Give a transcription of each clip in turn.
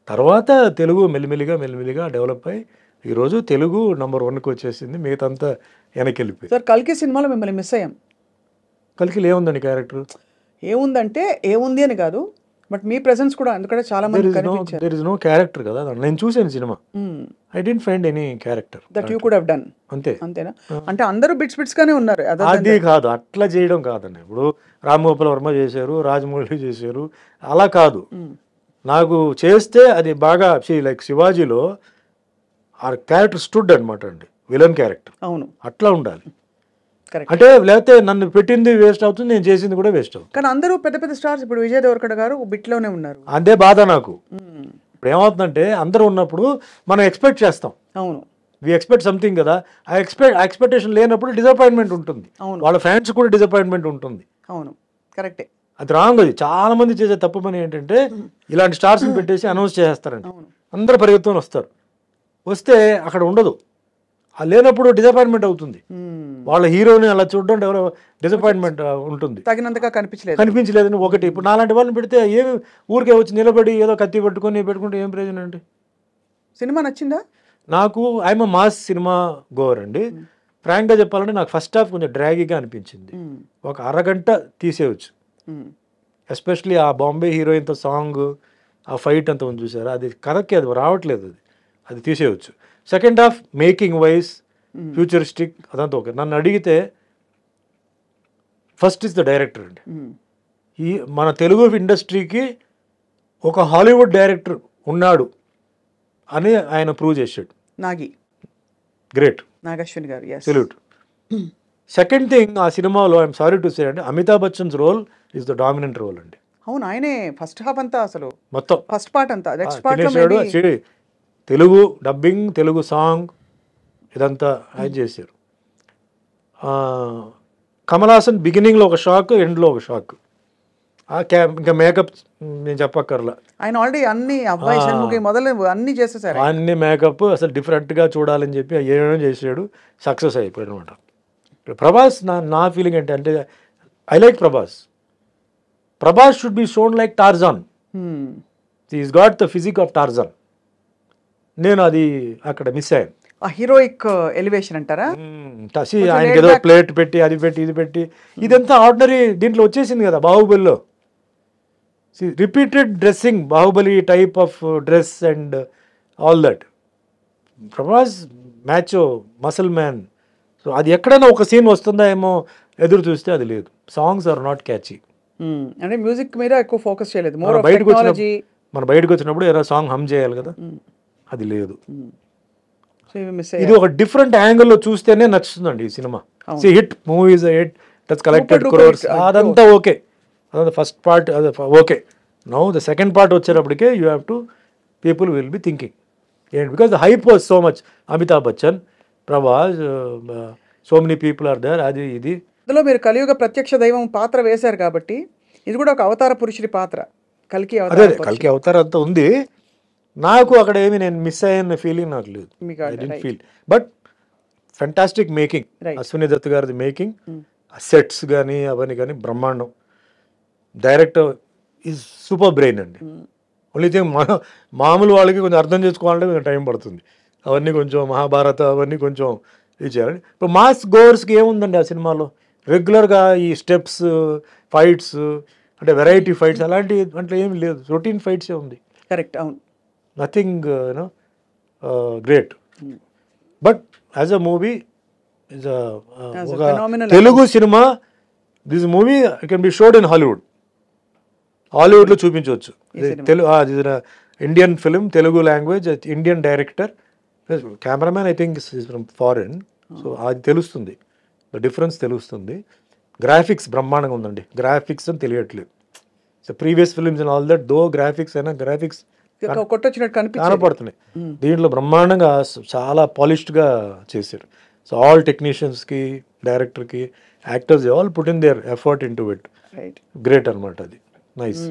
తర్వాత తెలుగు మెల్లిమెల్లిగా డెవలప్ అయ్యి ఈరోజు తెలుగు నంబర్ 1కి వచ్చేసింది. మిగతాంతా వెనక్కి వెళ్ళిపోయి. సార్ కల్కి సినిమాలో మిమ్మల్ని మిస్ అయ్యాం. కలికిలో ఏముందండి క్యారెక్టర్? ఏముందంటే ఏముంది అని కాదు, బట్ మీ ప్రెసెన్స్ కూడా ఎందుకంటే చాలా మంది కనిపించారు. దేర్ ఇస్ నో క్యారెక్టర్ కదా. నేను చూసాను cinema. I didn't find any character that you could have done. అంతే. అంతేనా? అంటే అందరూ బిట్స్ గానే ఉన్నారు. అది కాదు, అట్లా చేయడం కాదండి. ఇప్పుడు రామ్ గోపాల్ వర్మ చేశారు, రాజమౌళి చేశారు, అలా కాదు. నాకు చేస్తే అది బాగా లైక్ శివాజీలో ఆ క్యారెక్టర్ స్టూడ్ అనమాట అండి, విలన్ క్యారెక్టర్. అవును, అట్లా ఉండాలి. కరెక్ట్. అంటే లేకపోతే నన్ను పెట్టింది వేస్ట్ అవుతుంది, నేను చేసింది కూడా వేస్ట్ అవుతుంది. కానీ అందరూ పెద్ద పెద్ద స్టార్స్, ఇప్పుడు విజయ్ దేవరకొండ గారు బిట్లోనే ఉన్నారు. అదే బాధ నాకు. ఇప్పుడు ఏమవుతుందంటే అందరూ ఉన్నప్పుడు మనం ఎక్స్పెక్ట్ చేస్తాం. అవును, వి ఎక్స్పెక్ట్ సంథింగ్ కదా. ఆ ఎక్స్పెక్టేషన్ లేనప్పుడు డిసప్పాయింట్మెంట్ ఉంటుంది. అవును, వాళ్ళ ఫ్యాన్స్ కూడా డిసప్పాయింట్మెంట్ ఉంటుంది. అవును, కరెక్టే. అది రాంగ్. అది చాలా మంది చేసే తప్పు పని ఏంటంటే ఇలాంటి స్టార్స్ని పెట్టేసి అనౌన్స్ చేస్తారండి. అందరు పరిగెత్తుకొని వస్తారు, వస్తే అక్కడ ఉండదు. ఆ లేనప్పుడు డిసప్పాయింట్మెంట్ అవుతుంది. వాళ్ళ హీరోని అలా చూడడం డిసప్పాయింట్మెంట్ ఉంటుంది. తగినంతగా కనిపించలేదని ఒకటి. ఇప్పుడు నాలాంటి వాళ్ళని పెడితే ఏమి ఊరికే వచ్చి నిలబడి ఏదో కత్తి పెట్టుకుంటే ఏం ప్రయోజనం అండి? సినిమా నచ్చిందా? నాకు ఐఎమ్ మాస్ సినిమా గోవర్ అండి. ఫ్రాంక్గా చెప్పాలంటే నాకు ఫస్ట్ హాఫ్ కొంచెం డ్రాగీగా అనిపించింది. ఒక అరగంట తీసేయచ్చు. ఎస్పెషలీ ఆ బాంబే హీరోయిన్తో సాంగ్, ఆ ఫైట్ అంతా ఉంది చూసారా, అది కరెక్ట్, అది రావట్లేదు. అది తీసేయచ్చు. Second half making wise futuristic అదంతా ఓకే. నన్ను అడిగితే ఫస్ట్ ఇస్ ద డైరెక్టర్ అండి. ఈ మన తెలుగు ఇండస్ట్రీకి ఒక హాలీవుడ్ డైరెక్టర్ ఉన్నాడు అని ఆయన ప్రూవ్ చేశాడు. నాగి గ్రేట్, నాగశ్విని గారు. సెల్యూట్. సెకండ్ థింగ్, ఆ సినిమాలో ఐఎమ్ సారీ టు సే అండి, Amitabh Bachchan's role is the dominant role అండి. అవును, ఆయనే ఫస్ట్ హాఫ్ అంతా, అసలు మొత్తం ఫస్ట్ పార్ట్ అంతా, నెక్స్ట్ పార్ట్ లో తెలుగు డబ్బింగ్, తెలుగు సాంగ్ ఇదంతా ఆయన చేశారు. కమల్ హాసన్ బిగినింగ్లో ఒక షాక్, ఎండ్లో ఒక షాక్. ఇంకా మేకప్ నేను చెప్పక్కర్లా, ఆయన ఆల్రెడీ అన్ని అబ్బాయి షణ్ముఖి మొదలు అన్ని చేసేసారు. అన్ని మేకప్ అసలు డిఫరెంట్గా చూడాలని చెప్పి ఏమేమో చేసాడు, సక్సెస్ అయిపోయాడు అనమాట. ప్రభాస్ నా ఫీలింగ్ ఏంటంటే I like Prabhas should be shown like Tarzan. Is got the physique of Tarzan. నేను అది అక్కడ మిస్ అయ్యాను. ఆ హీరోయిక్ ఎలివేషన్ అంటారా? ఆయనకి ఏదో ప్లేట్ పెట్టి అది పెట్టి ఇది పెట్టి ఇదంతా ఆర్డినరీ దీంట్లో వచ్చేసింది కదా బాహుబలిలో. Repeated dressing, Baahubali type of dress and all that. Prabhas మ్యాచో muscle man. So అది ఎక్కడైనా ఒక సీన్ వస్తుందా ఏమో ఎదురు చూస్తే అది లేదు. Songs are not catchy. అంటే మ్యూజిక్ మీద ఎక్కువ ఫోకస్ చేయలేదు. మన బయటకు వచ్చినప్పుడు ఏదో సాంగ్ హమ్ చేయాలి కదా, అది లేదు. ఇది ఒక డిఫరెంట్ యాంగిల్లో చూస్తేనే నచ్చుతుందండి ఈ సినిమా. Hit movies, hit that's collected crores, అదంతా ఓకే. అదంతా ఫస్ట్ పార్ట్ అది okay. Now the second part వచ్చేటప్పటికే you have to people will be thinking ఏంటి, because the hype was so much. Amitabh Bachchan, Prabhas, so many people are there. అది ఇది ఇందులో మీరు కలియుగ ప్రత్యక్ష దైవం పాత్ర వేశారు కాబట్టి ఇది కూడా ఒక అవతార పురుషుడి పాత్ర. కల్కి అవతారం అంతా ఉంది. నాకు అక్కడ ఏమి నేను మిస్ అయ్యన్న ఫీలింగ్ నాకు లేదు. I don't feel. But fantastic making, Ashwini Dutt గారిది మేకింగ్, సెట్స్ కానీ అవన్నీ కానీ బ్రహ్మాండం. డైరెక్టర్ ఈజ్ సూపర్ బ్రెయిన్ అండి. ఓన్లీ థింగ్ మామూలు వాళ్ళకి కొంచెం అర్థం చేసుకోవాలంటే కొంచెం టైం పడుతుంది. అవన్నీ కొంచెం మహాభారత అవన్నీ కొంచెం ఇది చేయాలండి. ఇప్పుడు మాస్ గోవర్స్కి ఏముందండి ఆ సినిమాలో? రెగ్యులర్గా ఈ స్టెప్స్, ఫైట్స్, అంటే వెరైటీ ఫైట్స్ అలాంటి అంటే ఏమి లేదు. రొటీన్ ఫైట్సే ఉంది. కరెక్ట్, అవును. Nothing great. But as a movie is Telugu cinema, this movie can be showed in హాలీవుడ్లో చూపించవచ్చు. Indian film, Telugu language, Indian director, cameraman I think is from foreign. So అది తెలుస్తుంది, ద డిఫరెన్స్ తెలుస్తుంది. గ్రాఫిక్స్ బ్రహ్మాండంగా ఉందండి. గ్రాఫిక్స్ అని తెలియట్లేదు. So previous films and all that though graphics అయినా గ్రాఫిక్స్ కనపడుతున్నాయి. దీంట్లో బ్రహ్మాండంగా చాలా పాలిష్డ్గా చేశారు. సో ఆల్ టెక్నీషియన్స్కి, డైరెక్టర్కి, actors all put in there effort in to it. Great అనమాట. అది నైస్.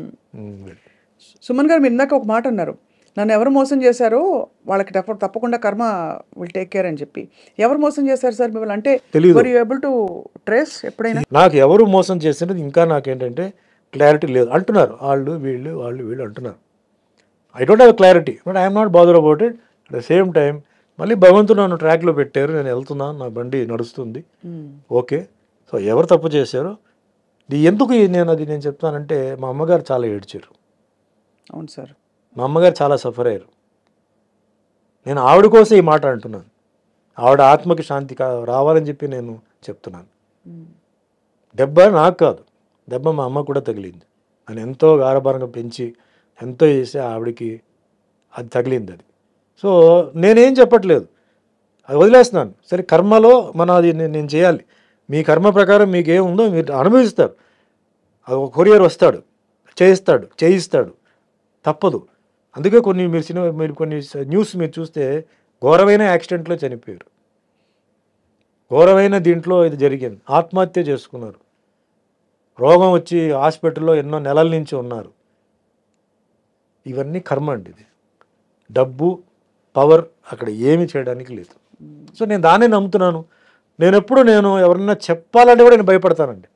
సుమన్ గారు, మీరు ఇందాక ఒక మాట అన్నారు, నన్ను ఎవరు మోసం చేశారో వాళ్ళకి తప్పకుండా కర్మ విల్ టేక్ కేర్ అని చెప్పి. ఎవరు మోసం చేశారు సార్ మిమ్మల్ని? అంటే were you able to trace ఎప్పుడైనా? నాకు ఎవరు మోసం చేసినది ఇంకా నాకేంటంటే క్లారిటీ లేదు. అంటున్నారు వాళ్ళు వీళ్ళు అంటున్నారు. I don't have clarity, but I'm not bother about it. At the same time మళ్ళీ భగవంతుడు నన్ను ట్రాక్లో పెట్టారు, నేను వెళ్తున్నాను, నా బండి నడుస్తుంది, ఓకే. సో ఎవరు తప్పు చేశారో ఎందుకు నేను చెప్తానంటే, మా అమ్మగారు చాలా ఏడ్చారు. అవును సార్. మా అమ్మగారు చాలా సఫర్ అయ్యారు. నేను ఆవిడ కోసం ఈ మాట అంటున్నాను. ఆవిడ ఆత్మకి శాంతి రావాలని చెప్పి నేను చెప్తున్నాను. దెబ్బ నాకు కాదు, దెబ్బ మా అమ్మ కూడా తగిలింది. నేను ఎంతో గారభారంగా పెంచి ఎంతో చేసి ఆవిడకి అది తగిలింది. అది సో నేనేం చెప్పట్లేదు, అది వదిలేస్తున్నాను. సరే కర్మలో అది నేను చేయాలి, మీ కర్మ ప్రకారం మీకు ఏముందో మీరు అనుభవిస్తారు. అది ఒక కొరియర్ వస్తాడు, చేయిస్తాడు, తప్పదు. అందుకే మీరు కొన్ని న్యూస్ మీరు చూస్తే ఘోరమైన యాక్సిడెంట్లో చనిపోయారు, ఘోరమైన దీంట్లో ఇది జరిగింది, ఆత్మహత్య చేసుకున్నారు, రోగం వచ్చి హాస్పిటల్లో ఎన్నో నెలల నుంచి ఉన్నారు. ఇవన్నీ కర్మ అండి. ఇది డబ్బు, పవర్ అక్కడ ఏమి చేయడానికి లేదు. సో నేను దాన్నే నమ్ముతున్నాను. నేను ఎవరన్నా చెప్పాలంటే కూడా నేను భయపడతానండి.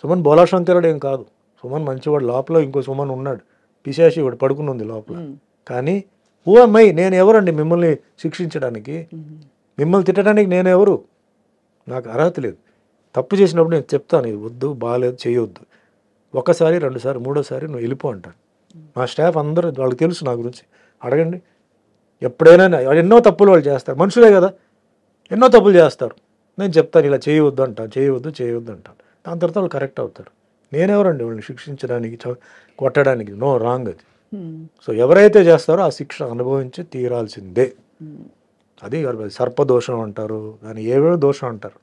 సుమన్ బోలాశంకరుడు ఏం కాదు, సుమన్ మంచివాడు. లోపల ఇంకో సుమన్ ఉన్నాడు, పిశాచి వాడు పడుకుని ఉంది లోపల. కానీ ఓ అమ్మాయి, నేను ఎవరండి మిమ్మల్ని శిక్షించడానికి, మిమ్మల్ని తిట్టడానికి నేను ఎవరు? నాకు అర్హత లేదు. తప్పు చేసినప్పుడు నేను చెప్తాను, ఇది వద్దు, బాగాలేదు, చేయొద్దు. ఒకసారి, రెండుసారి, మూడోసారి నువ్వు వెళ్ళిపో అంటాను. మా స్టాఫ్ అందరూ వాళ్ళకి తెలుసు నా గురించి, అడగండి. ఎప్పుడైనా ఎన్నో తప్పులు వాళ్ళు చేస్తారు, మనుషులే కదా, ఎన్నో తప్పులు చేస్తారు. నేను చెప్తాను ఇలా చేయవద్దు అంటాను, చేయవద్దు అంటాను. దాని తర్వాత వాళ్ళు కరెక్ట్ అవుతారు. నేనెవరండి వాళ్ళని శిక్షించడానికి, కొట్టడానికి? నో, రాంగ్ అది. సో ఎవరైతే చేస్తారో ఆ శిక్ష అనుభవించి తీరాల్సిందే. అది సర్పదోషం అంటారు, దాన్ని ఏవేవో దోషం అంటారు.